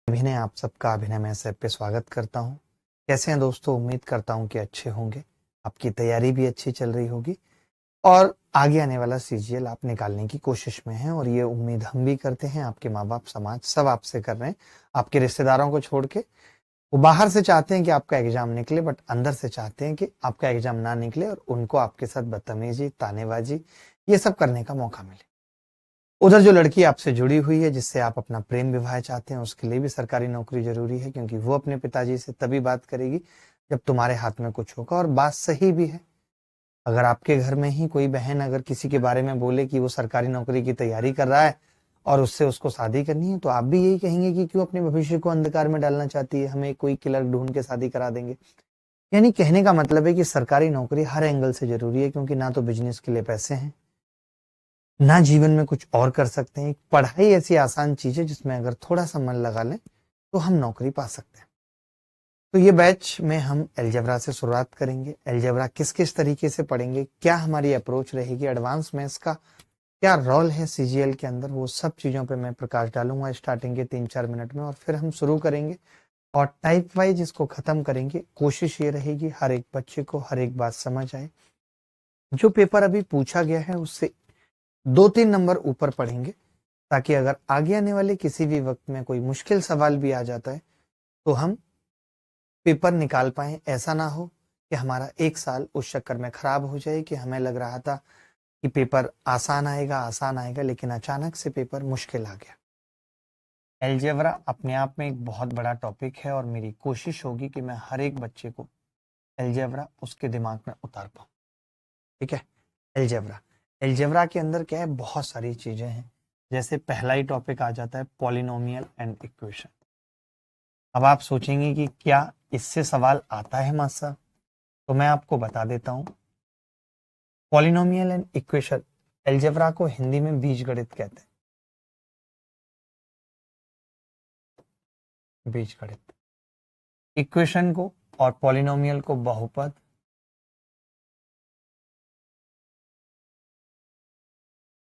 अभिनय आप सबका अभिनय मैं ऐप पे स्वागत करता हूँ। कैसे हैं दोस्तों? उम्मीद करता हूँ कि अच्छे होंगे। आपकी तैयारी भी अच्छी चल रही होगी और आगे आने वाला सीजीएल आप निकालने की कोशिश में हैं और ये उम्मीद हम भी करते हैं। आपके माँ बाप समाज सब आपसे कर रहे हैं। आपके रिश्तेदारों को छोड़ के वो बाहर से चाहते हैं कि आपका एग्जाम निकले, बट अंदर से चाहते हैं कि आपका एग्जाम ना निकले और उनको आपके साथ बदतमीजी, तानेबाजी ये सब करने का मौका मिले। उधर जो लड़की आपसे जुड़ी हुई है, जिससे आप अपना प्रेम विवाह चाहते हैं, उसके लिए भी सरकारी नौकरी जरूरी है, क्योंकि वो अपने पिताजी से तभी बात करेगी जब तुम्हारे हाथ में कुछ होगा। और बात सही भी है। अगर आपके घर में ही कोई बहन अगर किसी के बारे में बोले कि वो सरकारी नौकरी की तैयारी कर रहा है और उससे उसको शादी करनी है, तो आप भी यही कहेंगे कि क्यों अपने भविष्य को अंधकार में डालना चाहती है, हमें कोई क्लर्क ढूंढ के शादी करा देंगे। यानी कहने का मतलब है कि सरकारी नौकरी हर एंगल से जरूरी है, क्योंकि ना तो बिजनेस के लिए पैसे हैं, ना जीवन में कुछ और कर सकते हैं। पढ़ाई ऐसी आसान चीज है जिसमें अगर थोड़ा सा मन लगा लें तो हम नौकरी पा सकते हैं। तो ये बैच में हम अलजेब्रा से शुरुआत करेंगे। अलजेब्रा किस किस तरीके से पढ़ेंगे, क्या हमारी अप्रोच रहेगी, एडवांस मैथ्स का क्या रोल है सीजीएल के अंदर, वो सब चीजों पे मैं प्रकाश डालूंगा स्टार्टिंग के 3-4 मिनट में, और फिर हम शुरू करेंगे और टाइप वाइज इसको खत्म करेंगे। कोशिश ये रहेगी हर एक बच्चे को हर एक बात समझ आए। जो पेपर अभी पूछा गया है उससे 2-3 नंबर ऊपर पढ़ेंगे, ताकि अगर आगे आने वाले किसी भी वक्त में कोई मुश्किल सवाल भी आ जाता है तो हम पेपर निकाल पाए। ऐसा ना हो कि हमारा एक साल उस चक्कर में खराब हो जाए कि हमें लग रहा था कि पेपर आसान आएगा, लेकिन अचानक से पेपर मुश्किल आ गया। अलजेब्रा अपने आप में एक बहुत बड़ा टॉपिक है और मेरी कोशिश होगी कि मैं हर एक बच्चे को अलजेब्रा उसके दिमाग में उतार पाऊँ। ठीक है। अलजेब्रा अलजेब्रा के अंदर क्या है, बहुत सारी चीजें हैं। जैसे पहला ही टॉपिक आ जाता है पॉलिनोमियल एंड इक्वेशन। अब आप सोचेंगे कि क्या इससे सवाल आता है मास्टर साहब? तो मैं आपको बता देता हूं। पॉलिनोमियल एंड इक्वेशन, अलजेब्रा को हिंदी में बीजगणित कहते हैं। बीजगणित। इक्वेशन को और पॉलिनोमियल को बहुपद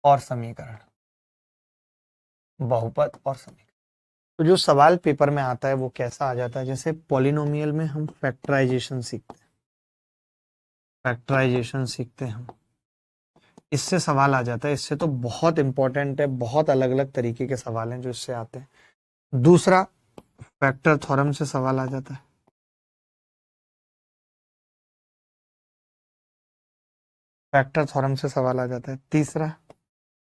और समीकरण, बहुपद और समीकरण। तो जो सवाल पेपर में आता है वो कैसा आ जाता है, जैसे पॉलिनोमियल में हम फैक्टराइजेशन सीखते हैं। फैक्टराइजेशन सीखते हैं हम, इससे सवाल आ जाता है। इससे तो बहुत इंपॉर्टेंट है, बहुत अलग अलग तरीके के सवाल हैं जो इससे आते हैं। दूसरा, फैक्टर थ्योरम से सवाल आ जाता है। फैक्टर थ्योरम से सवाल आ जाता है। तीसरा,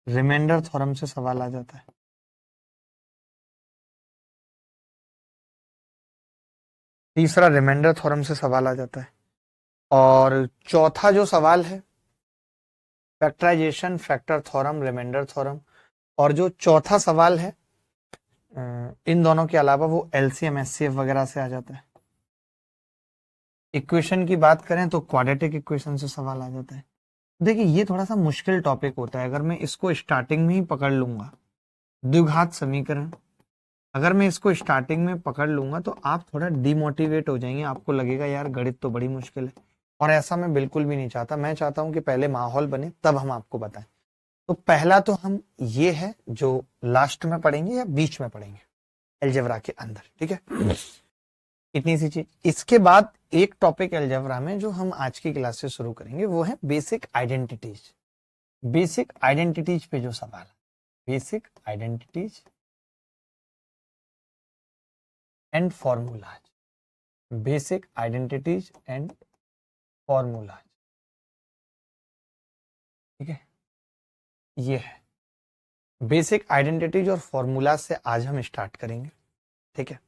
रिमाइंडर थ्योरम से सवाल आ जाता है। तीसरा, रिमाइंडर थ्योरम से सवाल आ जाता है। और चौथा जो सवाल है, factorisation, factor theorem, remainder theorem, और जो चौथा सवाल है इन दोनों के अलावा वो एलसीएम एचसीएफ वगैरह से आ जाता है। इक्वेशन की बात करें तो क्वाड्रेटिक इक्वेशन से सवाल आ जाता है। देखिए ये थोड़ा सा मुश्किल टॉपिक होता है। अगर मैं इसको स्टार्टिंग में ही पकड़ लूंगा, द्विघात समीकरण, अगर मैं इसको स्टार्टिंग में पकड़ लूंगा तो आप थोड़ा डिमोटिवेट हो जाएंगे। आपको लगेगा यार गणित तो बड़ी मुश्किल है, और ऐसा मैं बिल्कुल भी नहीं चाहता। मैं चाहता हूं कि पहले माहौल बने तब हम आपको बताएं। तो पहला तो हम ये है जो लास्ट में पढ़ेंगे या बीच में पढ़ेंगे अलजेब्रा के अंदर। ठीक है, इतनी सी चीज। इसके बाद एक टॉपिक अलजेब्रा में जो हम आज की क्लास से शुरू करेंगे वो है बेसिक आइडेंटिटीज। बेसिक आइडेंटिटीज पे जो सवाल है, basic identities and formulas. Basic identities and formulas. ठीक है, ये है बेसिक आइडेंटिटीज और फॉर्मूला से आज हम स्टार्ट करेंगे। ठीक है,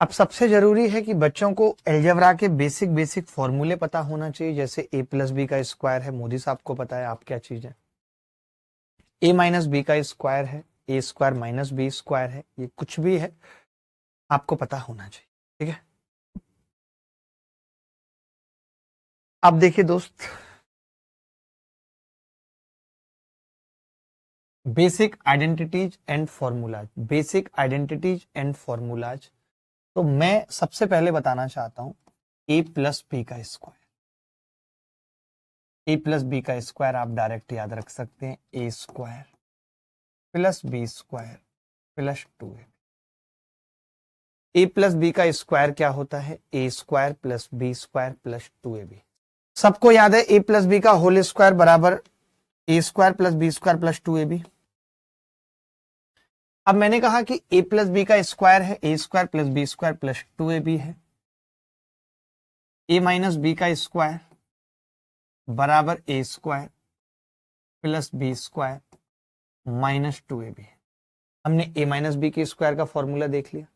अब सबसे जरूरी है कि बच्चों को अलजेब्रा के बेसिक बेसिक फॉर्मूले पता होना चाहिए। जैसे ए प्लस बी का स्क्वायर है, मोदी साहब को पता है, आप क्या चीज है। ए माइनस बी का स्क्वायर है, A square minus B square है, ये कुछ भी है आपको पता होना चाहिए। ठीक है, अब देखिए दोस्त, basic identities and formulas, basic identities and formulas. तो मैं सबसे पहले बताना चाहता हूं ए प्लस बी का स्क्वायर। ए प्लस बी का स्क्वायर आप डायरेक्ट याद रख सकते हैं, A square plus B square plus 2ab। A plus B का स्क्वायर क्या होता है? A square plus B square plus 2ab। सबको याद है ए प्लस बी का होल स्क्वायर बराबर A square plus B square plus 2ab। अब मैंने कहा कि ए प्लस बी का स्क्वायर है A square plus B square plus 2ab है। ए माइनस बी का स्क्वायर बराबर A square plus B square minus 2ab है। हमने ए माइनस बी के स्क्वायर का फॉर्मूला देख लिया।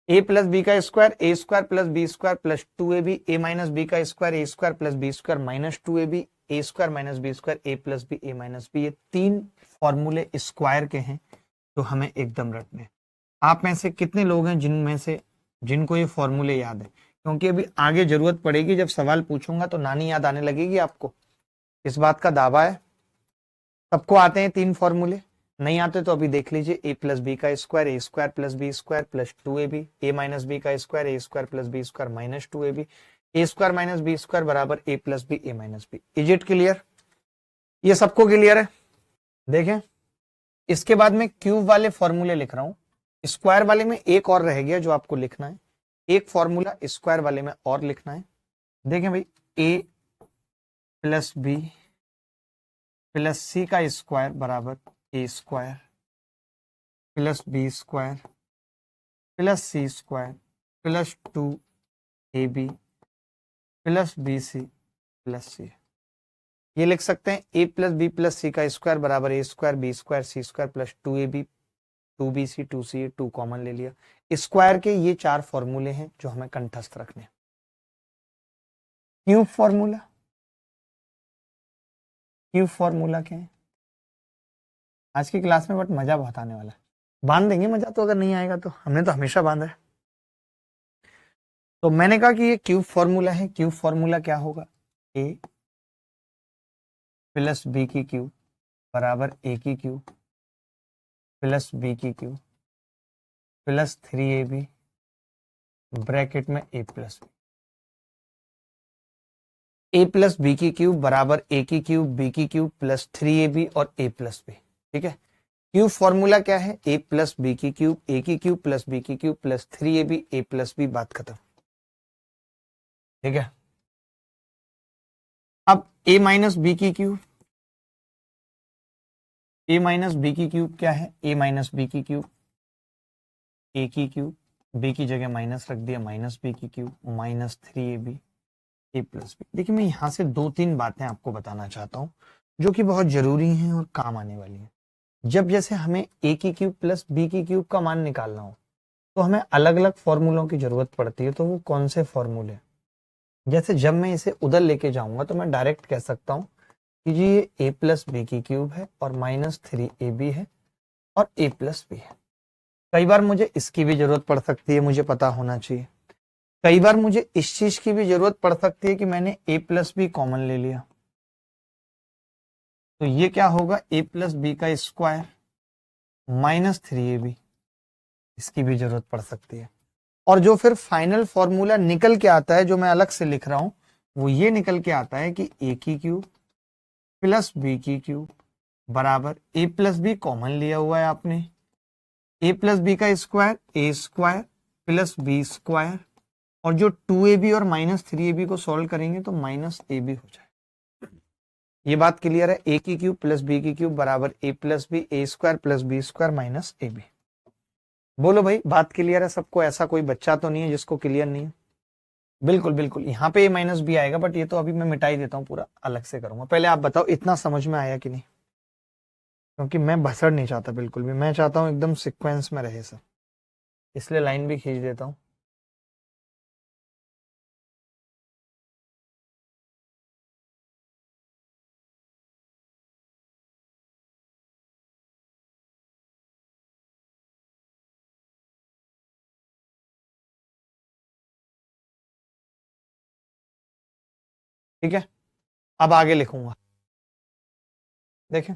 ए प्लस बी का square A square plus B square plus 2ab। A minus B का square A square plus B square minus 2ab। A square minus B square A plus B A minus B. ये तीन फॉर्मूले square के हैं जो हमें एकदम रखने हैं। आप में से कितने लोग हैं जिनमें से जिनको ये फॉर्मूले याद है? क्योंकि अभी आगे जरूरत पड़ेगी, जब सवाल पूछूंगा तो नानी याद आने लगेगी आपको। इस बात का दावा है। सबको आते हैं तीन फॉर्मूले? नहीं आते तो अभी देख लीजिए। ए प्लस बी का square A square plus B square plus 2ab। A minus B का square A square plus B square minus 2ab। A square minus B square बराबर A plus B A minus B. Is it clear? ये सबको clear है? देखें, इसके बाद में cube वाले फॉर्मूले लिख रहा हूं। स्क्वायर वाले में एक और रह गया जो आपको लिखना है। एक फॉर्मूला स्क्वायर वाले में और लिखना है। देखें भाई, A plus B plus C का स्क्वायर बराबर A square plus B square plus C square plus 2ab plus B C plus C. ये लिख सकते हैं A plus B plus C का स्क्वायर बराबर A square B square C square plus 2ab 2bc 2c 2 common ले लिया। Square के ये चार फॉर्मूले हैं जो हमें कंठस्थ रखने हैं। क्यूब फॉर्मूला, क्यूब फॉर्मूला क्या है? आज की क्लास में बट मजा बहुत आने वाला है। बांध देंगे मजा तो, अगर नहीं आएगा तो। हमने तो हमेशा बांधा है। तो मैंने कहा कि ये क्यूब फॉर्मूला है। क्यूब फॉर्मूला क्या होगा? ए प्लस बी की क्यूब बराबर ए की क्यूब प्लस बी की क्यूब प्लस 3ab ब्रैकेट में ए प्लस बी। ए प्लस बी की क्यूब बराबर ए की क्यूब बी की क्यूब प्लस 3ab और ए प्लस बी। ठीक है, क्यूब फॉर्मूला क्या है? ए प्लस बी की क्यूब ए की क्यूब प्लस बी की क्यूब प्लस 3ab ए प्लस बी। बात खत्म। ठीक है, अब ए माइनस बी की क्यूब, ए माइनस बी की क्यूब क्या है? ए माइनस बी की क्यूब ए की क्यूब, बी की जगह माइनस रख दिया, माइनस बी की क्यूब माइनस 3ab ए प्लस बी। देखिए, मैं यहां से दो तीन बातें आपको बताना चाहता हूं जो कि बहुत जरूरी हैं और काम आने वाली हैं। जब जैसे हमें ए की क्यूब प्लस बी की क्यूब का मान निकालना हो तो हमें अलग अलग फॉर्मूलों की जरूरत पड़ती है। तो वो कौन से फॉर्मूले? जैसे जब मैं इसे उधर लेके जाऊंगा तो मैं डायरेक्ट कह सकता हूं कि जी ये ए प्लस बी की क्यूब है और माइनस 3ab है और ए प्लस बी है। कई बार मुझे इसकी भी जरूरत पड़ सकती है, मुझे पता होना चाहिए। कई बार मुझे इस चीज की भी जरूरत पड़ सकती है कि मैंने ए प्लस बी कॉमन ले लिया, तो ये क्या होगा? ए प्लस बी का स्क्वायर माइनस 3ab। इसकी भी जरूरत पड़ सकती है। और जो फिर फाइनल फॉर्मूला निकल के आता है, जो मैं अलग से लिख रहा हूं, वो ये निकल के आता है कि ए की क्यूब प्लस बी की क्यूब बराबर ए प्लस बी कॉमन लिया हुआ है आपने, ए प्लस बी का square A square plus B square, और जो 2ab और माइनस 3ab को सॉल्व करेंगे तो माइनस ab हो जाए। ये बात क्लियर है? ए की क्यूब प्लस बी की क्यूब बराबर A plus B A square plus B square minus ab। बोलो भाई, बात क्लियर है सबको? ऐसा कोई बच्चा तो नहीं है जिसको क्लियर नहीं है? बिल्कुल बिल्कुल, यहाँ पे ए माइनस बी आएगा, बट ये तो अभी मैं मिटा ही देता हूँ, पूरा अलग से करूंगा। पहले आप बताओ इतना समझ में आया कि नहीं? क्योंकि मैं भसड़ नहीं चाहता बिल्कुल भी, मैं चाहता हूँ एकदम सिक्वेंस में रहे सब, इसलिए लाइन भी खींच देता हूँ। ठीक है, अब आगे लिखूंगा। देखें,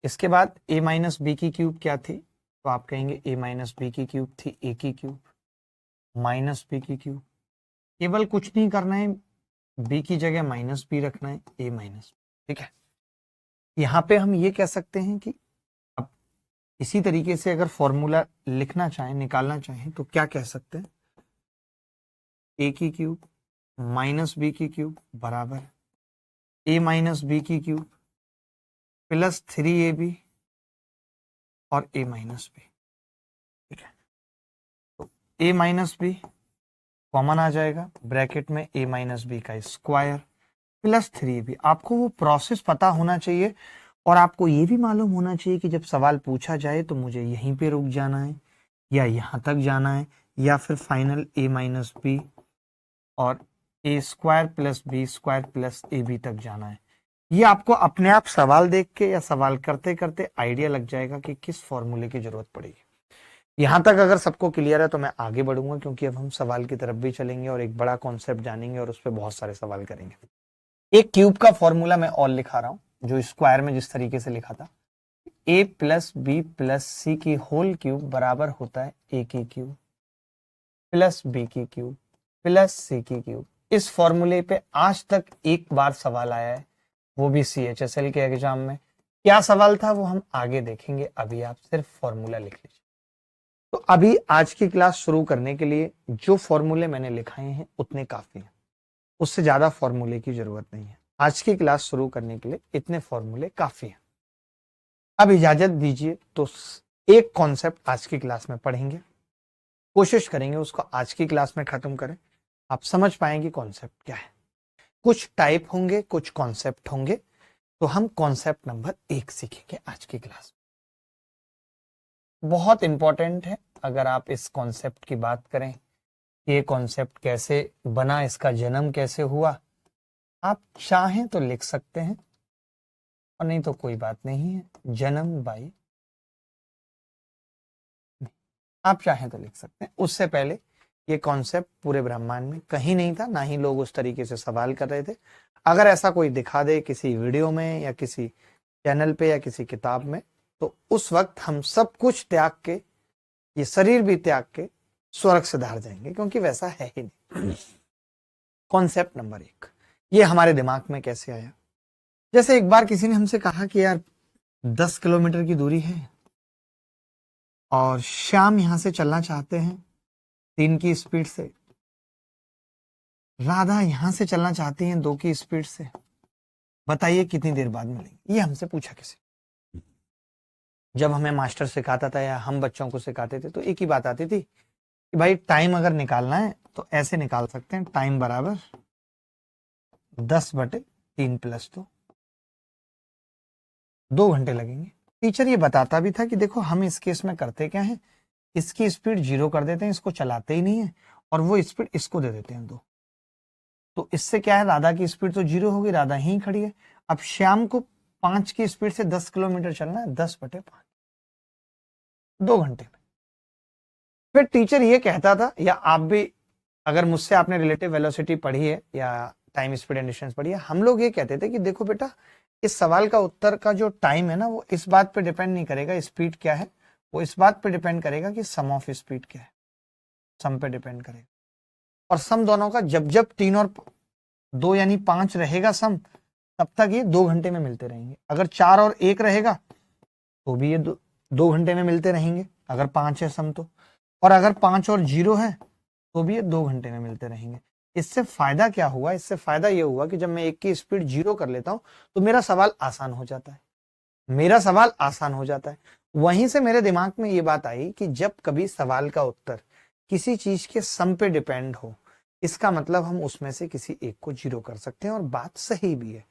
इसके बाद a माइनस बी की क्यूब क्या थी, तो आप कहेंगे a माइनस बी की क्यूब थी a की क्यूब माइनस बी की क्यूब। केवल कुछ नहीं करना है, b की जगह माइनस बी रखना है, a माइनस, ठीक है। यहाँ पे हम ये कह सकते हैं कि अब इसी तरीके से अगर फॉर्मूला लिखना चाहें, निकालना चाहें, तो क्या कह सकते हैं, a की क्यूब माइनस बी की क्यूब बराबर a माइनस बी की क्यूब प्लस 3ab और a माइनस बी, ठीक है। तो a माइनस बी कॉमन आ जाएगा, ब्रैकेट में a माइनस बी का स्क्वायर प्लस 3ab। आपको वो प्रोसेस पता होना चाहिए और आपको ये भी मालूम होना चाहिए कि जब सवाल पूछा जाए तो मुझे यहीं पे रुक जाना है या यहाँ तक जाना है या फिर फाइनल a माइनस बी और a square plus B square plus A B तक जाना है। ये आपको अपने आप सवाल देख के या सवाल करते करते आइडिया लग जाएगा कि किस फॉर्मूले की जरूरत पड़ेगी। यहां तक अगर सबको क्लियर है तो मैं आगे बढ़ूंगा, क्योंकि अब हम सवाल की तरफ भी चलेंगे और एक बड़ा कॉन्सेप्ट जानेंगे और उस पर बहुत सारे सवाल करेंगे। एक क्यूब का फॉर्मूला मैं और लिखा रहा हूं, जो स्क्वायर में जिस तरीके से लिखा था, a प्लस बी प्लस सी की होल क्यूब बराबर होता है a की क्यूब प्लस बी की क्यूब प्लस सी की क्यूब। इस फॉर्मूले पे आज तक एक बार सवाल आया है, वो भी CHSL के एग्जाम में। क्या सवाल था वो हम आगे देखेंगे, अभी आप सिर्फ फॉर्मूला लिख लीजिए। तो अभी आज की क्लास शुरू करने के लिए जो फॉर्मूले मैंने लिखाए हैं उतने काफी हैं, उससे ज्यादा फॉर्मूले की जरूरत नहीं है। आज की क्लास शुरू करने के लिए इतने फॉर्मूले काफी हैं। अब इजाजत दीजिए तो एक कॉन्सेप्ट आज की क्लास में पढ़ेंगे, कोशिश करेंगे उसको आज की क्लास में खत्म करें, आप समझ पाएंगे कॉन्सेप्ट क्या है। कुछ टाइप होंगे, कुछ कॉन्सेप्ट होंगे, तो हम कॉन्सेप्ट नंबर 1 सीखेंगे आज की क्लास में। बहुत इंपॉर्टेंट है, अगर आप इस कॉन्सेप्ट की बात करें, ये कॉन्सेप्ट कैसे बना, इसका जन्म कैसे हुआ, आप चाहें तो लिख सकते हैं और नहीं तो कोई बात नहीं है। जन्म बाई, आप चाहें तो लिख सकते हैं। उससे पहले ये कॉन्सेप्ट पूरे ब्रह्मांड में कहीं नहीं था, ना ही लोग उस तरीके से सवाल कर रहे थे। अगर ऐसा कोई दिखा दे किसी वीडियो में या किसी चैनल पे या किसी किताब में, तो उस वक्त हम सब कुछ त्याग के, ये शरीर भी त्याग के स्वर्ग से धार जाएंगे, क्योंकि वैसा है ही नहीं। कॉन्सेप्ट नंबर 1, ये हमारे दिमाग में कैसे आया। जैसे एक बार किसी ने हमसे कहा कि यार 10 किलोमीटर की दूरी है और श्याम यहां से चलना चाहते हैं 3 की स्पीड से, राधा यहां से चलना चाहती हैं 2 की स्पीड से, बताइए कितनी देर बाद मिलेंगे। ये हमसे पूछा किसी। जब हमें मास्टर सिखाता था या हम बच्चों को सिखाते थे तो एक ही बात आती थी कि भाई टाइम अगर निकालना है तो ऐसे निकाल सकते हैं, टाइम बराबर 10/3 प्लस 2 घंटे लगेंगे। टीचर ये बताता भी था कि देखो हम इस केस में करते क्या है, इसकी स्पीड 0 कर देते हैं, इसको चलाते ही नहीं है, और वो स्पीड इसको दे देते हैं 2। तो इससे क्या है, राधा की स्पीड तो 0 होगी, राधा ही खड़ी है। अब श्याम को 5 की स्पीड से 10 किलोमीटर चलना है, 10/5, 2 घंटे में। फिर टीचर ये कहता था, या आप भी अगर मुझसे आपने रिलेटिव वेलोसिटी पढ़ी है या टाइम स्पीड एंड डिस्टेंस पढ़ी है, हम लोग ये कहते थे कि देखो बेटा, इस सवाल का उत्तर का जो टाइम है ना, वो इस बात पे डिपेंड नहीं करेगा स्पीड क्या है, वो इस बात पे डिपेंड करेगा कि सम ऑफ स्पीड क्या है, सम पे डिपेंड करेगा। और सम दोनों का जब जब 3 और 2 यानी 5 रहेगा सम, तब तक ये 2 घंटे में मिलते रहेंगे। अगर 4 और 1 रहेगा तो भी ये 2 घंटे में मिलते रहेंगे, अगर 5 है सम तो। और अगर 5 और 0 है तो भी ये 2 घंटे में मिलते रहेंगे। इससे फायदा क्या हुआ, इससे फायदा ये हुआ कि जब मैं 1 की स्पीड 0 कर लेता हूं तो मेरा सवाल आसान हो जाता है, मेरा सवाल आसान हो जाता है। वहीं से मेरे दिमाग में ये बात आई कि जब कभी सवाल का उत्तर किसी चीज के सम पे डिपेंड हो, इसका मतलब हम उसमें से किसी एक को 0 कर सकते हैं, और बात सही भी है।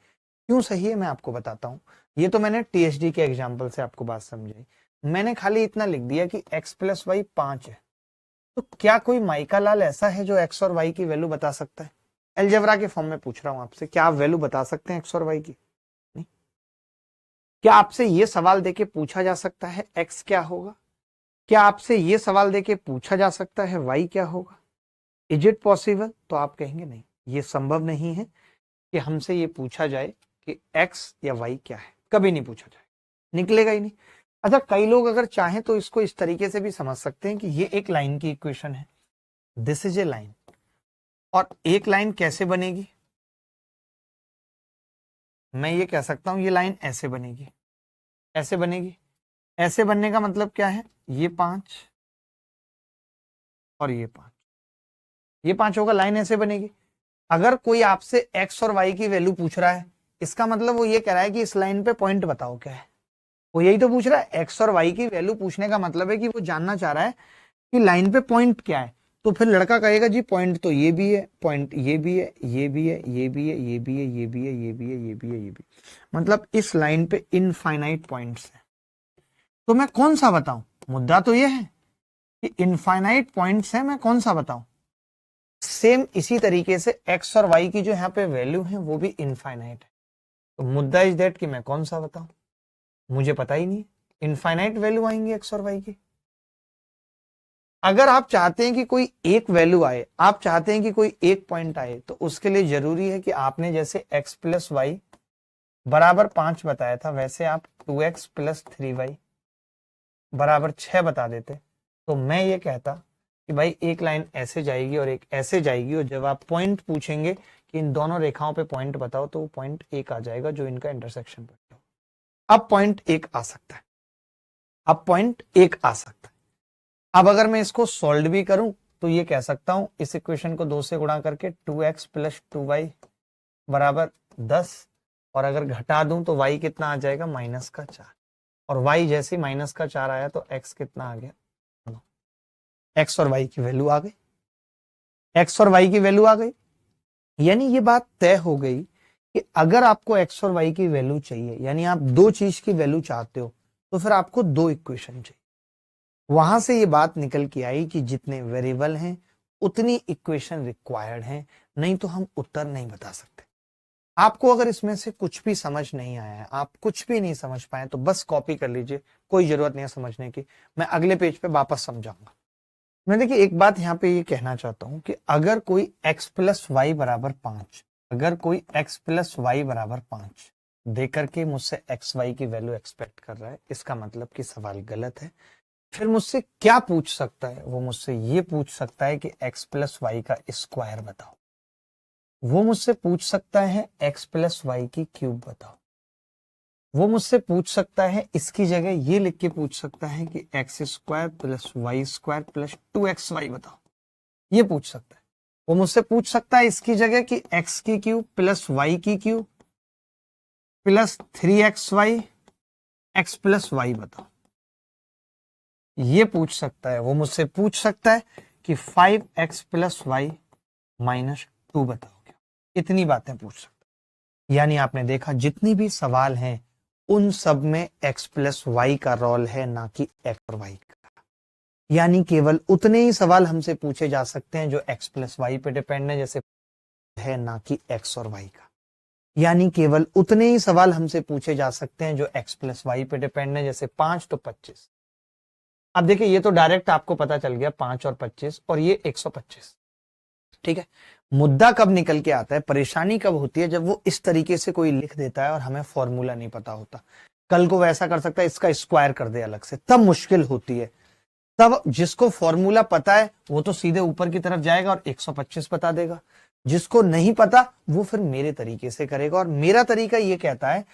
क्यों सही है मैं आपको बताता हूं। ये तो मैंने THD के एग्जाम्पल से आपको बात समझाई। मैंने खाली इतना लिख दिया कि x + y 5 है, तो क्या कोई माइका लाल ऐसा है जो x और y की वैल्यू बता सकता है? अलजेब्रा के फॉर्म में पूछ रहा हूं आपसे, क्या आप वैल्यू बता सकते हैं x और y की? नहीं। क्या आपसे ये सवाल देके पूछा जा सकता है x क्या होगा? क्या आपसे ये सवाल देके पूछा जा सकता है y क्या होगा? Is it possible? तो आप कहेंगे नहीं, ये संभव नहीं है कि हमसे ये पूछा जाए कि x या y क्या है, कभी नहीं पूछा जाए। निकलेगा ही नहीं। अच्छा, कई लोग अगर चाहें तो इसको इस तरीके से भी समझ सकते हैं कि ये एक लाइन की इक्वेशन है, दिस इज ए लाइन, और एक लाइन कैसे बनेगी, मैं ये कह सकता हूं ये लाइन ऐसे बनेगी, ऐसे बनेगी। ऐसे बनने का मतलब क्या है, ये 5 और ये 5, ये 5 होगा, लाइन ऐसे बनेगी। अगर कोई आपसे x और y की वैल्यू पूछ रहा है, इसका मतलब वो ये कह रहा है कि इस लाइन पे पॉइंट बताओ क्या है, वो यही तो पूछ रहा है। x और y की वैल्यू पूछने का मतलब है कि वो जानना चाह रहा है कि लाइन पे पॉइंट क्या है। तो फिर लड़का कहेगा जी पॉइंट तो ये भी है, पॉइंट ये भी है, ये भी है, ये भी है, ये भी है, ये भी है, ये भी है, ये भी है, ये भी, मतलब इस लाइन पे इनफाइनाइट पॉइंट्स है। तो मैं कौन सा बताऊं, मुद्दा तो ये है कि इनफाइनाइट पॉइंट्स है, मैं कौन सा बताऊं। सेम इसी तरीके से x और y की जो यहाँ पे वैल्यू है वो भी इनफाइनाइट है। तो मुद्दा इज दैट कि मैं कौन सा बताऊं, मुझे पता ही नहीं, इनफाइनाइट वैल्यू आएंगी x और y की। अगर आप चाहते हैं कि कोई एक वैल्यू आए, आप चाहते हैं कि कोई एक पॉइंट आए, तो उसके लिए जरूरी है कि आपने जैसे x प्लस वाई बराबर 5 बताया था, वैसे आप 2x प्लस 3y बराबर 6 बता देते। तो मैं ये कहता कि भाई एक लाइन ऐसे जाएगी और एक ऐसे जाएगी, और जब आप पॉइंट पूछेंगे कि इन दोनों रेखाओं पे पॉइंट बताओ, तो वो पॉइंट एक आ जाएगा जो इनका इंटरसेक्शन पॉइंट। अब पॉइंट एक आ सकता है, अब पॉइंट एक आ सकता है। अब अगर मैं इसको सॉल्व भी करूं तो ये कह सकता हूं इस इक्वेशन को 2 से गुणा करके 2x प्लस 2y बराबर 10, और अगर घटा दूं तो y कितना आ जाएगा, -4, और y जैसे -4 आया तो x कितना आ गया, x और y की वैल्यू आ गई, x और y की वैल्यू आ गई। यानी ये बात तय हो गई कि अगर आपको x और y की वैल्यू चाहिए, यानी आप दो चीज की वैल्यू चाहते हो, तो फिर आपको दो इक्वेशन चाहिए। वहां से ये बात निकल के आई कि जितने वेरिएबल हैं उतनी इक्वेशन रिक्वायर्ड है, नहीं तो हम उत्तर नहीं बता सकते। आपको अगर इसमें से कुछ भी समझ नहीं आया है, आप कुछ भी नहीं समझ पाए, तो बस कॉपी कर लीजिए, कोई जरूरत नहीं है समझने की, मैं अगले पेज पे वापस समझाऊंगा। मैं देखिए एक बात यहाँ पे ये कहना चाहता हूं कि अगर कोई x प्लस वाई बराबर 5, अगर कोई x प्लस वाई बराबर 5 देकर के मुझसे एक्स वाई की वैल्यू एक्सपेक्ट कर रहा है, इसका मतलब कि सवाल गलत है। फिर मुझसे क्या पूछ सकता है, वो मुझसे ये पूछ सकता है कि x प्लस वाई का स्क्वायर बताओ, वो मुझसे पूछ सकता है x प्लस वाई की क्यूब बताओ, वो मुझसे पूछ सकता है इसकी जगह ये लिख के पूछ सकता है कि X square plus Y square plus 2xy बताओ, ये पूछ सकता है। वो मुझसे पूछ सकता है इसकी जगह कि x की क्यूब प्लस वाई की cube plus 3xy x plus Y बताओ, ये पूछ सकता है। वो मुझसे पूछ सकता है कि 5x प्लस वाई -2 बताओ क्या, इतनी बातें पूछ सकता है। यानी आपने देखा जितनी भी सवाल हैं उन सब में x प्लस वाई का रोल है, ना कि x और y का। यानी केवल उतने ही सवाल हमसे पूछे जा सकते हैं जो x प्लस वाई पे डिपेंड है, जैसे है, ना कि x और y का। यानी केवल उतने ही सवाल हमसे पूछे जा सकते हैं जो x प्लस वाई पे डिपेंड है, जैसे 5 तो 25। अब देखिए ये तो डायरेक्ट आपको पता चल गया 5 और 25, और ये 125, ठीक है। मुद्दा कब निकल के आता है, परेशानी कब होती है, जब वो इस तरीके से कोई लिख देता है और हमें फॉर्मूला नहीं पता होता। कल को वैसा कर सकता है इसका स्क्वायर कर दे अलग से, तब मुश्किल होती है। तब जिसको फॉर्मूला पता है वो तो सीधे ऊपर की तरफ जाएगा और 125 बता देगा, जिसको नहीं पता वो फिर मेरे तरीके से करेगा। और मेरा तरीका ये कहता है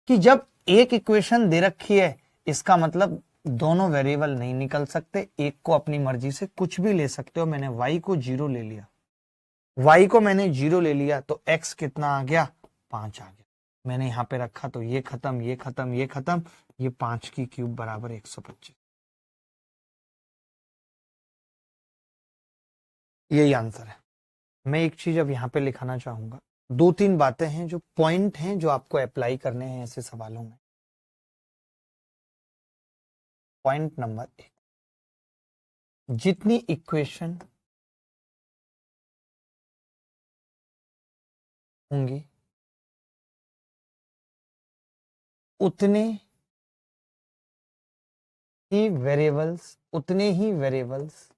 कि जब एक इक्वेशन दे रखी है, इसका मतलब दोनों वेरिएबल नहीं निकल सकते, एक को अपनी मर्जी से कुछ भी ले सकते हो। मैंने y को 0 ले लिया, y को मैंने 0 ले लिया, तो x कितना आ गया, 5 आ गया। मैंने यहां पे रखा तो ये खत्म, ये खत्म, ये खत्म, ये 5 की क्यूब बराबर 125, यही आंसर है। मैं एक चीज अब यहाँ पे लिखाना चाहूंगा, दो तीन बातें हैं जो पॉइंट हैं जो आपको अप्लाई करने हैं ऐसे सवालों में। पॉइंट नंबर 1, जितनी इक्वेशन होंगी उतने उतने ही वेरिएबल्स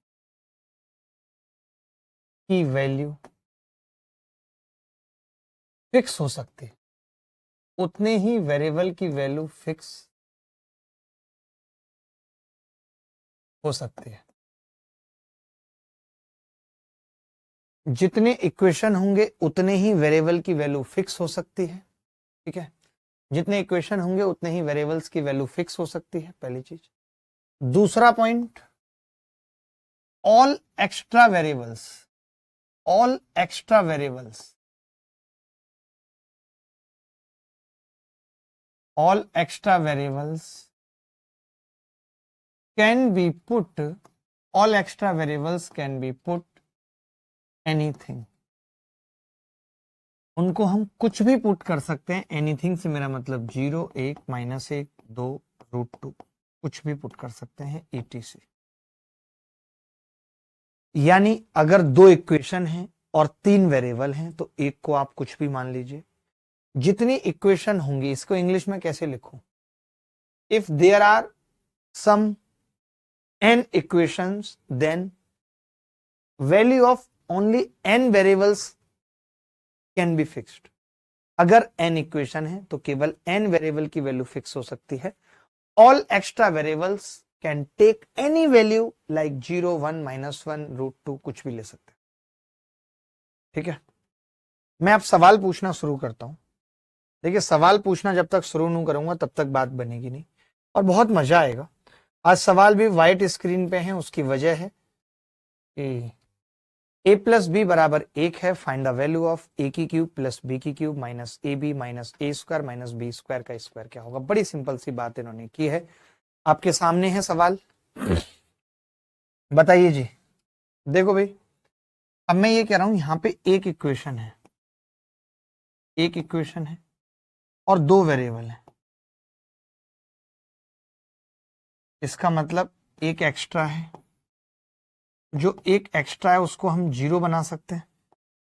की वैल्यू फिक्स हो सकती है, उतने ही वेरिएबल की वैल्यू फिक्स हो सकती है। जितने इक्वेशन होंगे उतने ही वेरिएबल की वैल्यू फिक्स हो सकती है। ठीक है, जितने इक्वेशन होंगे उतने ही वेरिएबल्स की वैल्यू फिक्स हो सकती है, पहली चीज। दूसरा point, all extra variables, all extra variables, all extra variables can be put, all extra variables can be put anything, उनको हम कुछ भी पुट कर सकते हैं। एनीथिंग से मेरा मतलब 0, 1, -1, 2, √2, कुछ भी पुट कर सकते हैं ETC। यानी अगर दो इक्वेशन हैं और 3 वेरिएबल हैं तो एक को आप कुछ भी मान लीजिए। जितनी इक्वेशन होंगी, इसको इंग्लिश में कैसे लिखूं? If there are some n equations, then value of only n variables can be fixed। अगर n इक्वेशन है तो केवल n वेरिएबल की वैल्यू फिक्स हो सकती है। All extra variables can take any value like 0, 1, -1, √2, कुछ भी ले सकते हैं। ठीक है, मैं अब सवाल पूछना शुरू करता हूं। देखिए, सवाल पूछना जब तक शुरू नहीं करूंगा तब तक बात बनेगी नहीं, और बहुत मजा आएगा। आज सवाल भी व्हाइट स्क्रीन पे हैं, उसकी वजह है कि a प्लस बी बराबर 1 है। Find the value of a की क्यूब प्लस b की cube minus ab minus a square minus b square का स्क्वायर क्या होगा। बड़ी सिंपल सी बात इन्होंने की है। आपके सामने है सवाल, बताइए जी। देखो भाई, अब मैं ये कह रहा हूं यहां पे एक इक्वेशन है, एक इक्वेशन है और दो वेरिएबल है। इसका मतलब एक एक्स्ट्रा है। जो एक एक्स्ट्रा है उसको हम 0 बना सकते हैं,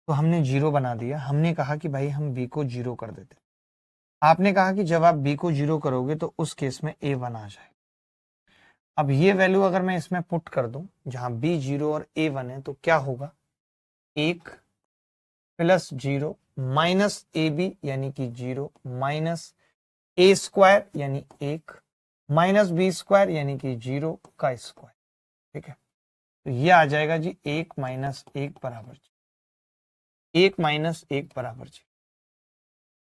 तो हमने 0 बना दिया। हमने कहा कि भाई हम b को 0 कर देते। आपने कहा कि जब आप b को 0 करोगे तो उस केस में a1 आ जाए। अब ये वैल्यू अगर मैं इसमें पुट कर दूं, जहां b 0 और a1 है, तो क्या होगा? 1 प्लस 0 माइनस ab यानी कि 0 माइनस a स्क्वायर यानी 1 माइनस b स्क्वायर यानी कि 0 का स्क्वायर। ठीक है, तो ये आ जाएगा जी 1 माइनस 1 बराबर 1 माइनस 1 बराबर 0।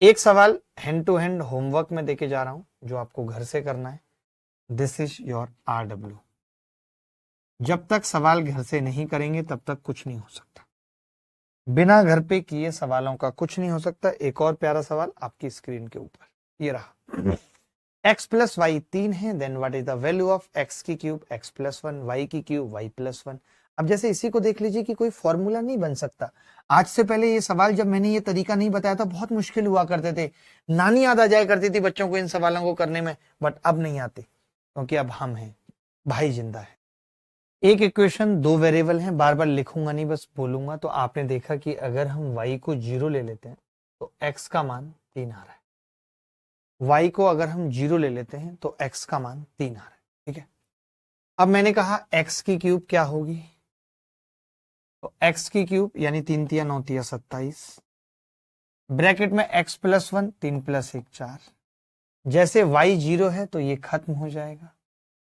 एक सवाल हैंड टू हैंड होमवर्क में देके जा रहा हूं जो आपको घर से करना है। This is your RW। जब तक सवाल घर से नहीं करेंगे तब तक कुछ नहीं हो सकता। बिना घर पे किए सवालों का कुछ नहीं हो सकता। एक और प्यारा सवाल आपकी स्क्रीन के ऊपर, ये रहा। x प्लस वाई 3 है, then what is the value of x की क्यूब x प्लस 1, y की क्यूब y प्लस 1। अब जैसे इसी को देख लीजिए कि कोई फॉर्मूला नहीं बन सकता। आज से पहले ये सवाल जब मैंने ये तरीका नहीं बताया था बहुत मुश्किल हुआ करते थे, नानी याद आ जाया करती थी बच्चों को इन सवालों को करने में, बट अब नहीं आते क्योंकि अब हम हैं, भाई जिंदा है। एक इक्वेशन, दो वेरिएबल हैं, बार बार लिखूंगा नहीं, बस बोलूंगा। तो आपने देखा कि अगर हम y को 0 ले लेते हैं तो x का मान 3 आ रहा है। y को अगर हम 0 ले लेते हैं तो x का मान 3 आ रहा है। ठीक है, अब मैंने कहा x की क्यूब क्या होगी, तो x की क्यूब यानी 3 तिया 9 तिया 27, ब्रैकेट में x प्लस 1, 3 प्लस 1 4। जैसे y 0 है तो ये खत्म हो जाएगा,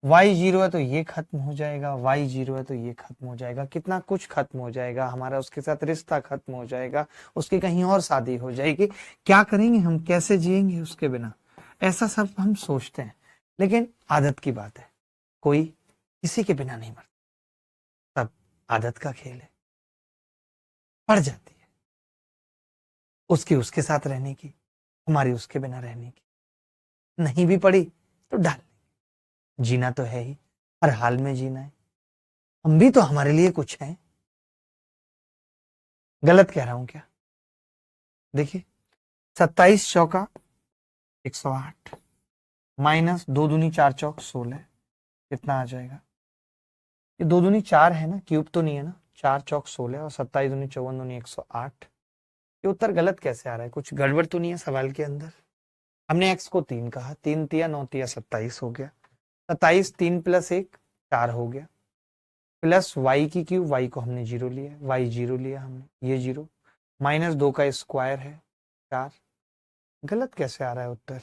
y 0 है तो ये खत्म हो जाएगा, y 0 है तो ये खत्म हो जाएगा। कितना कुछ खत्म हो जाएगा, हमारा उसके साथ रिश्ता खत्म हो जाएगा, उसकी कहीं और शादी हो जाएगी। क्या करेंगे हम, कैसे जिएंगे उसके बिना, ऐसा सब हम सोचते हैं। लेकिन आदत की बात है, कोई किसी के बिना नहीं मरता, सब आदत का खेल है। पड़ जाती है उसकी उसके साथ रहने की, हमारी उसके बिना रहने की। नहीं भी पड़ी तो डाल, जीना तो है ही, हर हाल में जीना है। हम भी तो हमारे लिए कुछ हैं। गलत कह रहा हूं क्या? देखिए, 27 चौका 108 माइनस 2 दूनी 4 चौक 16, कितना आ जाएगा? ये 2 दूनी 4 है ना, क्यूब तो नहीं है ना। 4 चौक 16 और 27 दूनी 54 दूनी 108। ये उत्तर गलत कैसे आ रहा है? कुछ गड़बड़ तो नहीं है सवाल के अंदर? हमने x को 3 कहा, 3 तिया 9 तिया 27 हो गया, 27 3 प्लस 1 4 हो गया, प्लस y की क्यूब, y को हमने 0 लिया, y 0 लिया हमने, ये 0 माइनस 2 का स्क्वायर है 4। गलत कैसे आ रहा है उत्तर?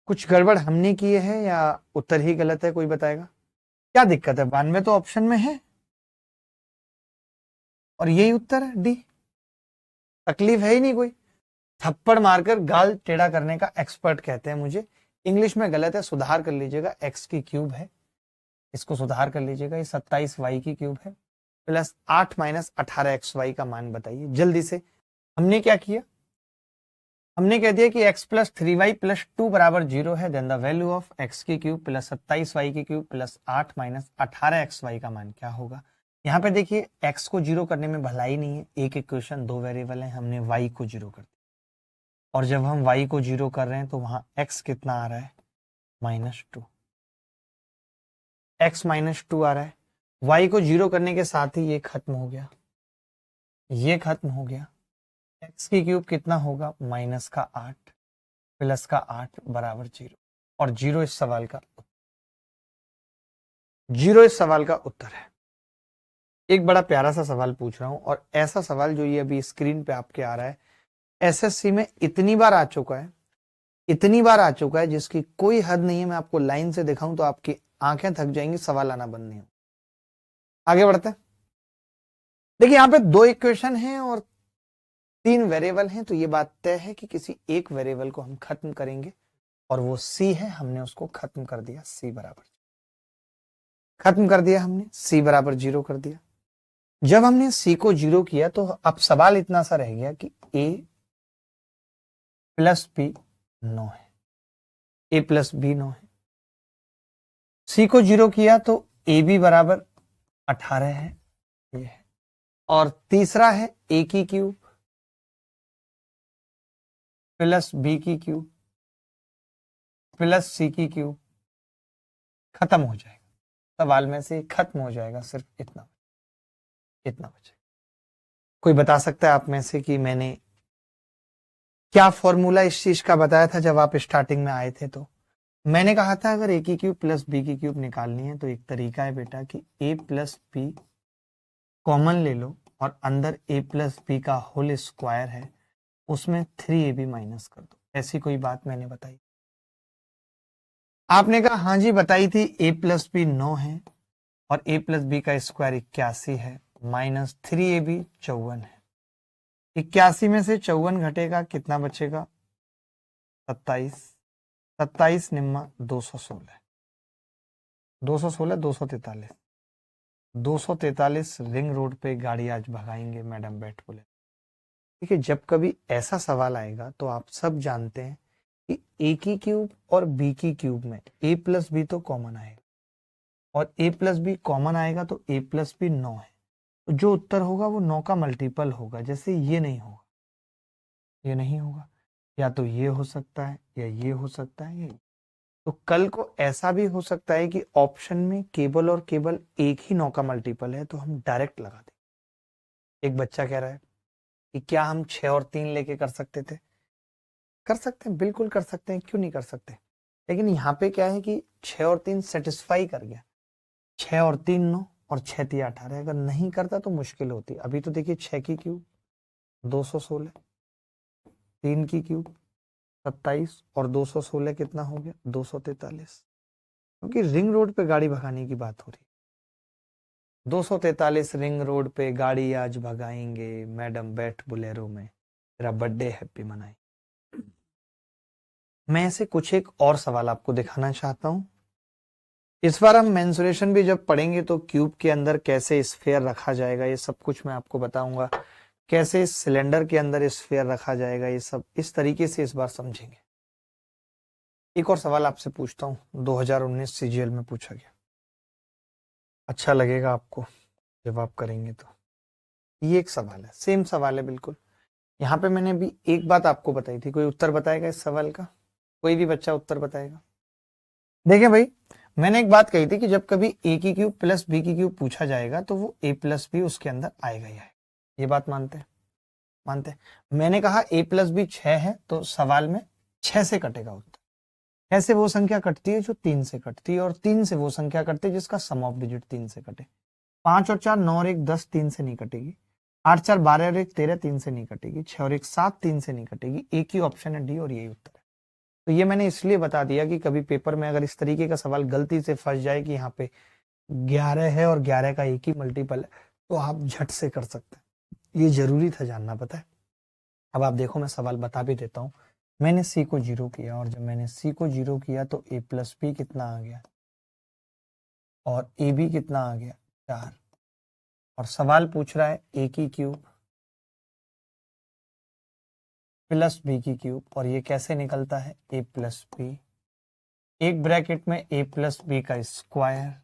कुछ गड़बड़ हमने किए है या उत्तर ही गलत है, कोई बताएगा? क्या दिक्कत है, 92 तो ऑप्शन में है और यही उत्तर है डी। तकलीफ है ही नहीं कोई। थप्पड़ मारकर गाल टेढ़ा करने का एक्सपर्ट कहते हैं मुझे। इंग्लिश में गलत है, सुधार कर लीजिएगा। एक्स की क्यूब है, इसको सुधार कर लीजिएगा। ये 27 वाई की क्यूब है प्लस 8 माइनस 18 एक्स वाई का मान बताइए जल्दी से। हमने क्या किया, हमने कह दिया कि x प्लस 3y प्लस 2 बराबर 0 है। Then the value of x की क्यूब प्लस 27 y की क्यूब प्लस 8 माइनस 18 xy का मान क्या होगा। यहाँ पे देखिए x को 0 करने में भलाई नहीं है, एक इक्वेशन दो वेरिएबल है, हमने y को 0 कर दिया और जब हम y को 0 कर रहे हैं तो वहां x कितना आ रहा है, -2। x -2 आ रहा है। y को 0 करने के साथ ही ये खत्म हो गया, ये खत्म हो गया। x की क्यूब कितना होगा, -8 प्लस का 8 बराबर 0 और 0 इस सवाल का, 0 इस सवाल का उत्तर है। एक बड़ा प्यारा सा सवाल पूछ रहा हूं और ऐसा सवाल जो ये अभी स्क्रीन पे आपके आ रहा है, एसएससी में इतनी बार आ चुका है, इतनी बार आ चुका है जिसकी कोई हद नहीं है। मैं आपको लाइन से दिखाऊं तो आपकी आंखें थक जाएंगी, सवाल आना बंद नहीं हो। आगे बढ़ते हैं। देखिए यहाँ पे दो इक्वेशन हैं और 3 वेरिएबल हैं, तो ये बात तय है कि किसी एक वेरिएबल को हम खत्म करेंगे और वो सी है। हमने उसको खत्म कर दिया, सी बराबर खत्म कर दिया, हमने सी बराबर 0 कर दिया। जब हमने सी को 0 किया तो अब सवाल इतना सा रह गया कि a प्लस बी 9 है, a प्लस बी 9 है। सी को 0 किया तो ए बी बराबर 18 है, ये है। और तीसरा है a की क्यूब प्लस बी की क्यूब प्लस सी की क्यूब, खत्म हो जाएगा सवाल में से, खत्म हो जाएगा, सिर्फ इतना इतना बचेगा। कोई बता सकता है आप में से कि मैंने क्या फॉर्मूला इस चीज का बताया था जब आप स्टार्टिंग में आए थे? तो मैंने कहा था अगर a की क्यूब प्लस बी की क्यूब निकालनी है तो एक तरीका है बेटा कि a प्लस बी कॉमन ले लो और अंदर a प्लस बी का होल स्क्वायर है, उसमें 3ab माइनस कर दो। ऐसी कोई बात मैंने बताई? आपने कहा हाँ जी बताई थी। a प्लस बी 9 है और a प्लस बी का स्क्वायर 81 है, माइनस 3ab 54 है। 81 में से 54 घटेगा, कितना बचेगा? 27। 27 निम्मा 216, 216 243, 243 रिंग रोड पे गाड़ी आज भगाएंगे मैडम बैठ बोले। देखिए जब कभी ऐसा सवाल आएगा तो आप सब जानते हैं कि a की क्यूब और b की क्यूब में a प्लस बी तो कॉमन आएगा और a प्लस बी कॉमन आएगा तो a प्लस बी 9 है, तो जो उत्तर होगा वो 9 का मल्टीपल होगा। जैसे ये नहीं होगा, ये नहीं होगा, या तो ये हो सकता है या ये हो सकता है, ये। तो कल को ऐसा भी हो सकता है कि ऑप्शन में केवल और केवल एक ही 9 का मल्टीपल है तो हम डायरेक्ट लगा दें। एक बच्चा कह रहा है कि क्या हम 6 और 3 लेके कर सकते थे? कर सकते हैं, बिल्कुल कर सकते हैं, क्यों नहीं कर सकते। लेकिन यहाँ पे क्या है कि 6 और 3 सेटिस्फाई कर गया, 6 और 3 9 और 6 3 18। अगर नहीं करता तो मुश्किल होती। अभी तो देखिए 6 की क्यूब 216, 3 की क्यूब 27 और 216 कितना हो गया? 243। क्योंकि रिंग रोड पे गाड़ी भगाने की बात हो रही। 243 रिंग रोड पे गाड़ी आज भगाएंगे मैडम बैठ बुलेरो में, तेरा बर्थडे हैप्पी मनाए। मैं ऐसे कुछ एक और सवाल आपको दिखाना चाहता हूं। इस बार हम मेंसुरेशन भी जब पढ़ेंगे तो क्यूब के अंदर कैसे स्फीयर रखा जाएगा ये सब कुछ मैं आपको बताऊंगा, कैसे सिलेंडर के अंदर स्फीयर रखा जाएगा, ये सब इस तरीके से इस बार समझेंगे। एक और सवाल आपसे पूछता हूं, 2019 सीजीएल में पूछा गया, अच्छा लगेगा आपको जब आप करेंगे तो। ये एक सवाल है, सेम सवाल है बिल्कुल। यहाँ पे मैंने भी एक बात आपको बताई थी, कोई उत्तर बताएगा इस सवाल का? कोई भी बच्चा उत्तर बताएगा? देखिए भाई, मैंने एक बात कही थी कि जब कभी a की क्यूब प्लस बी की क्यूब पूछा जाएगा तो वो a प्लस बी उसके अंदर आएगा ही आएगा। ये बात मानते हैं? मानते हैं। मैंने कहा a प्लस बी 6 है तो सवाल में 6 से कटेगा उत्तर। ऐसे वो संख्या कटती है जो 3 से कटती है और 3 से वो संख्या कटती है जिसका सम ऑफ डिजिट 3 से कटे। 5 और 4 9 और 1 10 3 से नहीं कटेगी। 8 4 12 और 1 13 3 से नहीं कटेगी। 6 और 1 7 3 से नहीं कटेगी। एक ही ऑप्शन है डी और यही उत्तर है। तो ये मैंने इसलिए बता दिया कि कभी पेपर में अगर इस तरीके का सवाल गलती से फंस जाए कि यहाँ पे 11 है और 11 का एक ही मल्टीपल है, तो आप झट से कर सकते हैं। ये जरूरी था जानना, पता है। अब आप देखो, मैं सवाल बता भी देता हूँ। मैंने सी को 0 किया, और जब मैंने सी को 0 किया तो ए प्लस बी कितना आ गया, और ए बी कितना आ गया, 4। और सवाल पूछ रहा है ए की क्यूब प्लस बी की क्यूब, और ये कैसे निकलता है, ए प्लस बी, एक ब्रैकेट में ए प्लस बी का स्क्वायर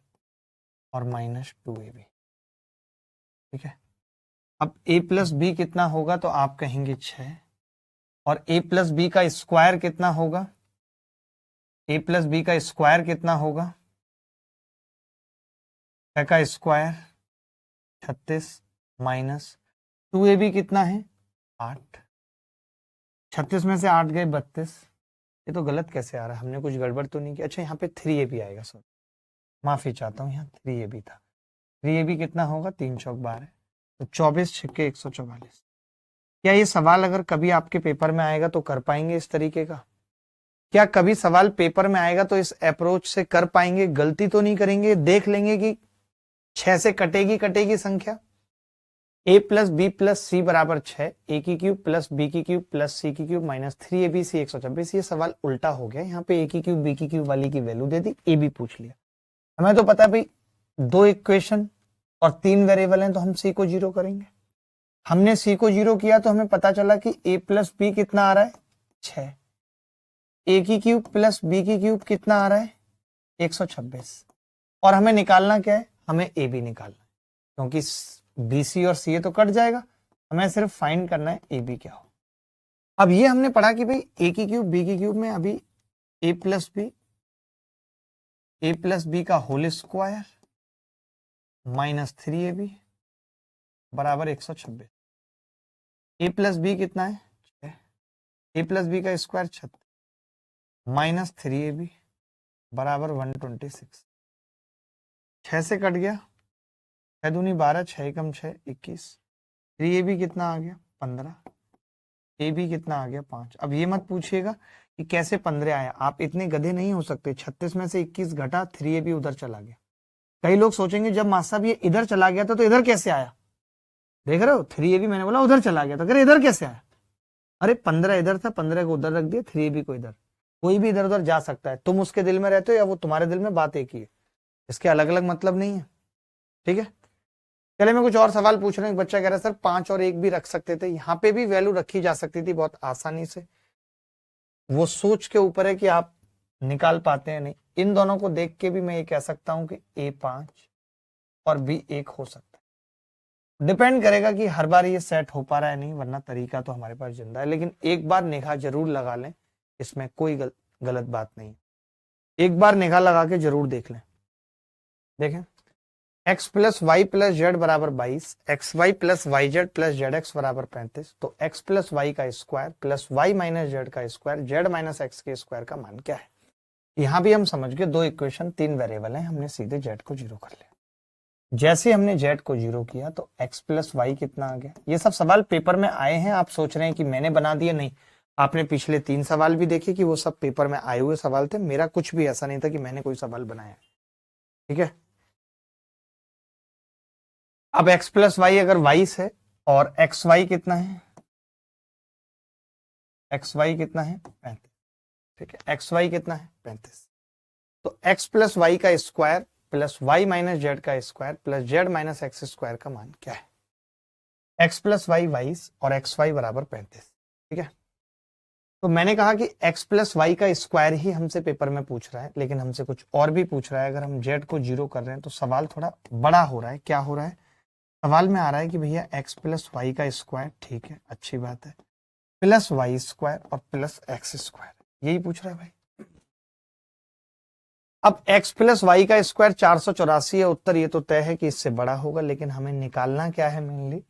और माइनस 2ab। ठीक है। अब a प्लस बी कितना होगा, तो आप कहेंगे 6, और a प्लस बी का स्क्वायर कितना होगा, a प्लस बी का स्क्वायर कितना होगा, 6 का स्क्वायर 36 माइनस 2ab कितना है, 8। 36 में से 8 गए 32। ये तो गलत कैसे आ रहा है, हमने कुछ गड़बड़ तो नहीं किया। अच्छा, यहाँ पे 3ab आएगा, सॉरी, माफी चाहता हूँ, यहाँ 3ab था। 3ab कितना होगा, 3 चौक 12, तो 24 छिक्के 144। क्या ये सवाल अगर कभी आपके पेपर में आएगा तो कर पाएंगे इस तरीके का? क्या कभी सवाल पेपर में आएगा तो इस अप्रोच से कर पाएंगे? गलती तो नहीं करेंगे? देख लेंगे कि 6 से कटेगी संख्या। a plus B plus C बराबर 6, ए की क्यूब प्लस बी की क्यूब प्लस सी की क्यूब माइनस 3ab सी 126। ये सवाल उल्टा हो गया, यहाँ पे ए की क्यूब बी की क्यूब वाली की value they the, A B पूछ लिया। हमें तो पता है भाई 2 इक्वेशन और 3 वेरिएबल हैं, तो हम सी को 0 करेंगे। हमने सी को 0 किया तो हमें पता चला कि ए प्लस बी कितना आ रहा है, 6, ए की क्यूब प्लस बी की क्यूब कितना आ रहा है, 126, और हमें निकालना क्या है, हमें ए बी निकालना है, क्योंकि बी सी और सी ए तो कट जाएगा, हमें सिर्फ फाइंड करना है ए बी क्या हो। अब ये हमने पढ़ा कि भाई ए की क्यूब बी की क्यूब में अभी ए प्लस बी का होल स्क्वायर माइनस 3ab बराबर 126। ए प्लस बी कितना है, 6, ए प्लस बी का स्क्वायर 36 माइनस 3ab बराबर 126। 6 से कट गया, 6 दूनी 12, 6 कम 6 21। 3ab कितना आ गया, 15। ए बी कितना आ गया, 5। अब ये मत पूछिएगा कि कैसे 15 आया, आप इतने गधे नहीं हो सकते। 36 में से 21 घटा, 3ab उधर चला गया। कई लोग सोचेंगे जब मास्टर साहब ये इधर चला गया था तो इधर कैसे आया, देख रहे हो, 3ab मैंने बोला उधर चला गया था, अरे इधर कैसे आया, अरे 15 इधर था, 15 को उधर रख दिया, 3ab को इधर। कोई भी इधर उधर जा सकता है, तुम उसके दिल में रहते हो या वो तुम्हारे दिल में, बात एक ही है, इसके अलग अलग मतलब नहीं है। ठीक है, चले मैं कुछ और सवाल पूछ रहा हूँ। एक बच्चा कह रहा है सर 5 और 1 भी रख सकते थे, यहाँ पे भी वैल्यू रखी जा सकती थी बहुत आसानी से, वो सोच के ऊपर है कि आप निकाल पाते हैं नहीं। इन दोनों को देख के भी मैं ये कह सकता हूं कि ए 5 और बी 1 हो सकता है। डिपेंड करेगा कि हर बार ये सेट हो पा रहा है नहीं, वरना तरीका तो हमारे पास जिंदा है, लेकिन एक बार निगाह जरूर लगा लें, इसमें कोई गलत बात नहीं। एक बार निगाह लगा के जरूर देख लें। देखें, x plus Y plus Z बराबर 22, X Y plus Y Z plus Z X बराबर 35, तो x प्लस वाई का square plus Y minus Z का स्क्वायर जेड माइनस एक्स के स्क्वायर का मान क्या है। यहां भी हम समझ गए 2 इक्वेशन 3 वेरिएबल हैं, हमने सीधे जेड को 0 कर लिया। जैसे हमने जेड को 0 किया तो x प्लस वाई कितना आ गया। ये सब सवाल पेपर में आए हैं, आप सोच रहे हैं कि मैंने बना दिया, नहीं, आपने पिछले 3 सवाल भी देखे कि वो सब पेपर में आए हुए सवाल थे, मेरा कुछ भी ऐसा नहीं था कि मैंने कोई सवाल बनाया। ठीक है, अब x प्लस वाई अगर 22 है और एक्स वाई कितना है, एक्स वाई कितना है 35। ठीक है, एक्स वाई कितना है 35, तो x प्लस वाई का square plus Y minus Z का square plus Z minus X square का मान क्या है। x प्लस वाई 22 और एक्स वाई बराबर 35। ठीक है, तो मैंने कहा कि x प्लस वाई का स्क्वायर ही हमसे पेपर में पूछ रहा है, लेकिन हमसे कुछ और भी पूछ रहा है। अगर हम z को 0 कर रहे हैं तो सवाल थोड़ा बड़ा हो रहा है। क्या हो रहा है, सवाल में आ रहा है कि भैया x प्लस वाई का स्क्वायर, ठीक है अच्छी बात है, प्लस वाई स्क्वायर और प्लस एक्स स्क्वायर, यही पूछ रहा है भाई। अब x प्लस वाई का स्क्वायर 484 है, उत्तर ये तो तय है कि इससे बड़ा होगा, लेकिन हमें निकालना क्या है, मेनली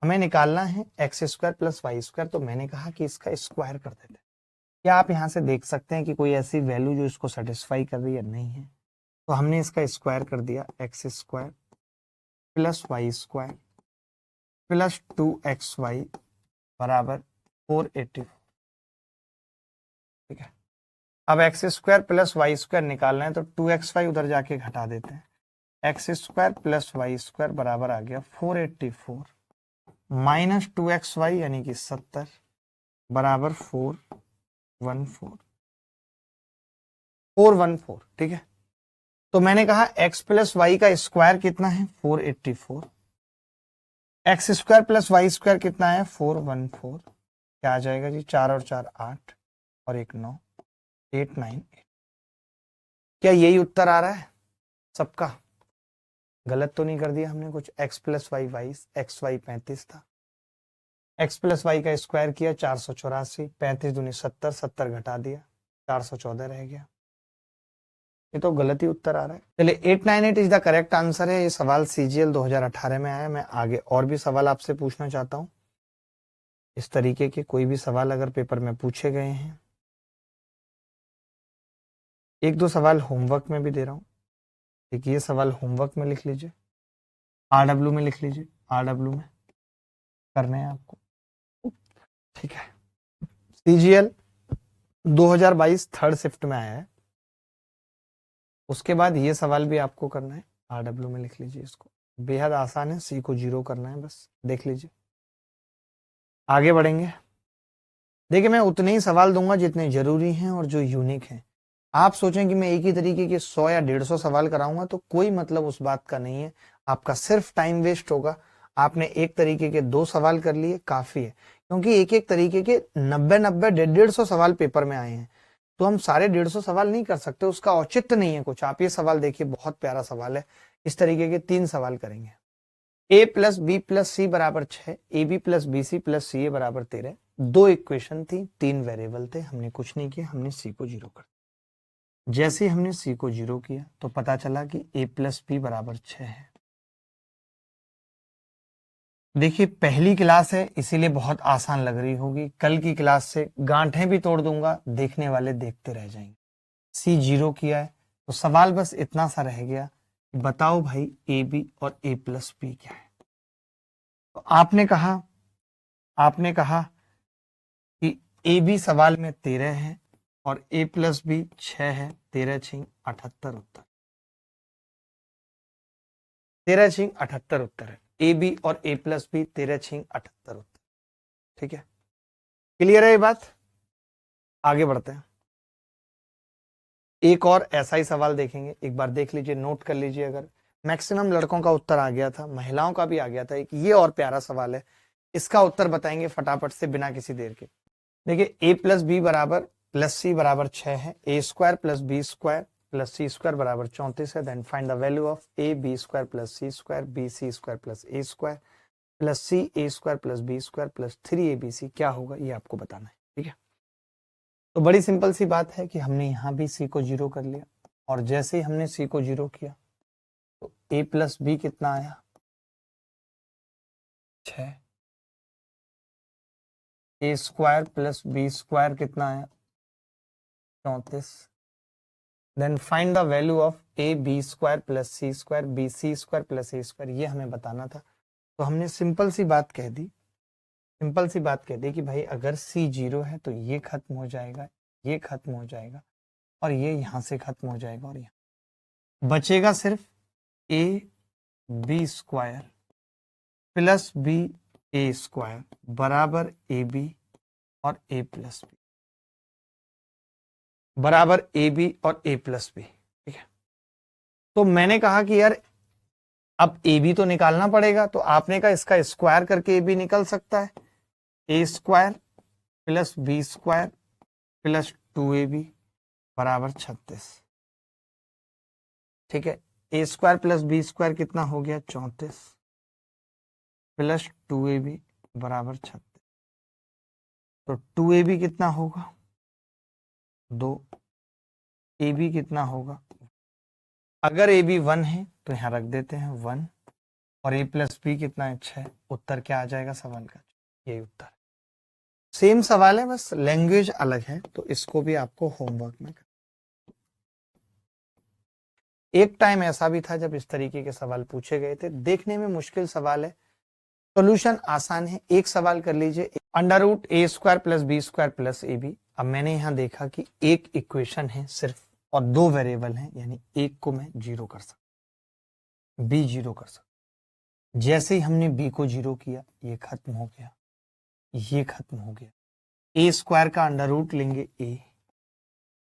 हमें निकालना है X square plus Y square. तो मैंने कहा कि इसका स्क्वायर कर देते हैं। क्या आप यहां से देख सकते हैं कि कोई ऐसी वैल्यू जो इसको सेटिस्फाई कर रही है, नहीं है, तो हमने इसका स्क्वायर कर दिया, X square plus Y square plus 2xy बराबर 480। ठीक है, अब X square plus Y square निकालना है तो 2xy उधर जाके घटा देते हैं, X square plus Y square बराबर आ गया 484 माइनस 2xy यानी कि 70 बराबर 414। ठीक है, तो मैंने कहा x प्लस वाई का स्क्वायर कितना है 484, X square plus Y square कितना है 414, क्या आ जाएगा जी 4 और 4 8 और 1 9 898। क्या यही उत्तर आ रहा है सबका? गलत तो नहीं कर दिया हमने कुछ? x plus Y 22, X Y 35 था, x प्लस वाई का स्क्वायर किया 484, 35 दूनी 70, 70 घटा दिया 414 रह गया। ये तो गलत ही उत्तर आ रहा है। चलिए 898 इज द करेक्ट आंसर है। ये सवाल सीजीएल 2018 में आया। मैं आगे और भी सवाल आपसे पूछना चाहता हूं। इस तरीके के कोई भी सवाल अगर पेपर में पूछे गए हैं, एक दो सवाल होमवर्क में भी दे रहा हूं। एक ये सवाल होमवर्क में लिख लीजिए, आरडब्ल्यू में लिख लीजिए, आरडब्ल्यू में करने हैं आपको। ठीक है, सीजीएल 2022 थर्ड शिफ्ट में आया है। उसके बाद ये सवाल भी आपको करना है, आरडब्ल्यू में लिख लीजिए इसको। बेहद आसान है, सी को 0 करना है, बस देख लीजिए। आगे बढ़ेंगे। देखिए मैं उतने ही सवाल दूंगा जितने जरूरी हैं और जो यूनिक हैं। आप सोचें कि मैं एक ही तरीके के 100 या 150 सवाल कराऊंगा तो कोई मतलब उस बात का नहीं है, आपका सिर्फ टाइम वेस्ट होगा। आपने एक तरीके के 2 सवाल कर लिए, काफी है, क्योंकि एक एक तरीके के 90-90 150 सवाल पेपर में आए हैं, तो हम सारे 150 सवाल नहीं कर सकते, उसका औचित्य नहीं है कुछ। आप ये सवाल देखिए, बहुत प्यारा सवाल है। इस तरीके के 3 सवाल करेंगे। a plus B plus C बराबर 6, A B plus B C plus C A बराबर 13। 2 इक्वेशन थी, 3 वेरिएबल थे, हमने कुछ नहीं किया, हमने सी को 0 कर दिया। जैसे हमने सी को 0 किया तो पता चला कि a प्लस बी बराबर 6 है। देखिए पहली क्लास है इसीलिए बहुत आसान लग रही होगी, कल की क्लास से गांठें भी तोड़ दूंगा, देखने वाले देखते रह जाएंगे। सी 0 किया है तो सवाल बस इतना सा रह गया, बताओ भाई ए बी और ए प्लस बी क्या है। तो आपने कहा कि ए बी सवाल में 13 है और ए प्लस बी 6 है। 13 6 78 उत्तर, 13 6 78 उत्तर है। ए बी और ए प्लस बी 13 6 78 उत्तर। ठीक है, क्लियर है ये बात? आगे बढ़ते हैं। एक और ऐसा ही सवाल देखेंगे, एक बार देख लीजिए, नोट कर लीजिए। अगर मैक्सिमम लड़कों का उत्तर आ गया था, महिलाओं का भी आ गया था। एक ये और प्यारा सवाल है, इसका उत्तर बताएंगे फटाफट से बिना किसी देर के। देखिए ए प्लस बी बराबर प्लस सी बराबर 6 है, A square plus B square plus C square बराबर 34 है। Then find the value of A B square plus C square B C square plus A square plus C A square plus B square plus 3abc क्या होगा, ये आपको बताना है। ठीक है, तो बड़ी सिंपल सी बात है कि हमने यहां भी सी को 0 कर लिया, और जैसे ही हमने सी को 0 किया तो ए प्लस बी कितना आया 6, A square plus B square कितना आया 34। Then find the value of A B square plus C square B C square plus A square, ये हमें बताना था। तो हमने सिंपल सी बात कह दी कि भाई अगर सी 0 है तो ये खत्म हो जाएगा, ये खत्म हो जाएगा, और ये यहां से खत्म हो जाएगा, और यहां बचेगा सिर्फ A B square plus B A square बराबर ए बी और ए प्लस बी बराबर ए बी और ए प्लस बी। ठीक है, तो मैंने कहा कि यार अब ए बी तो निकालना पड़ेगा, तो आपने कहा इसका स्क्वायर करके ए बी निकल सकता है। A square plus B square plus 2ab बराबर 36। ठीक है, A square plus B square कितना हो गया 34 प्लस 2ab बराबर 36। तो 2ab कितना होगा 2, ab कितना होगा, अगर ab 1 है तो यहां रख देते हैं 1, और a प्लस बी कितना है 6। उत्तर क्या आ जाएगा सवाल का, यही उत्तर। सेम सवाल है, बस लैंग्वेज अलग है, तो इसको भी आपको होमवर्क में करना। एक टाइम ऐसा भी था जब इस तरीके के सवाल पूछे गए थे, देखने में मुश्किल सवाल है, सॉल्यूशन आसान है। एक सवाल कर लीजिए, under root A square plus B square plus A B. अब मैंने यहां देखा कि एक इक्वेशन है सिर्फ और 2 वेरिएबल हैं, यानी एक को मैं 0 कर सकता। बी 0 कर सकते। जैसे ही हमने बी को 0 किया, ये खत्म हो गया, ये खत्म हो गया। ए स्क्वायर का अंडर रूट लेंगे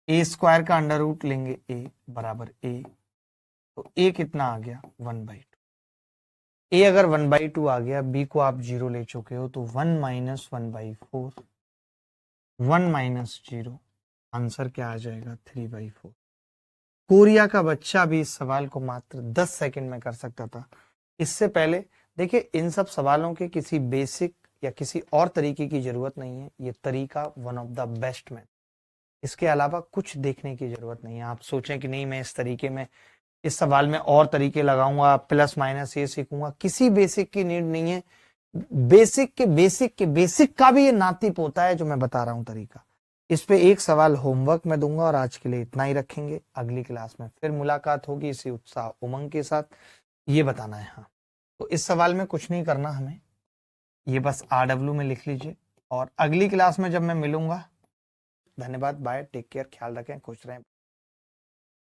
ए स्क्वायर का अंडर रूट लेंगे ए बराबर ए, तो ए कितना आ गया 1/2। ए अगर 1/2 आ गया, बी को आप 0 ले चुके हो, तो 1 - 1/4, 1 - 0, आंसर क्या आ जाएगा 3/4। कोरिया का बच्चा भी इस सवाल को मात्र 10 सेकंड में कर सकता था। इससे पहले देखिए, इन सब सवालों के किसी बेसिक या किसी और तरीके की जरूरत नहीं है। ये तरीका वन ऑफ द बेस्ट में, इसके अलावा कुछ देखने की जरूरत नहीं है। आप सोचें कि नहीं, मैं इस तरीके में इस सवाल में और तरीके लगाऊंगा, प्लस माइनस ये सीखूंगा, किसी बेसिक की नीड नहीं है। बेसिक का भी ये नाती पोता है जो मैं बता रहा हूं तरीका। इस पे एक सवाल होमवर्क में दूंगा और आज के लिए इतना ही रखेंगे। अगली क्लास में फिर मुलाकात होगी इसी उत्साह उमंग के साथ। ये बताना है, हाँ, तो इस सवाल में कुछ नहीं करना हमें, ये बस RW में लिख लीजिए। और अगली क्लास में जब मैं मिलूंगा, धन्यवाद, बाय, टेक केयर, ख्याल रखें, खुश रहें।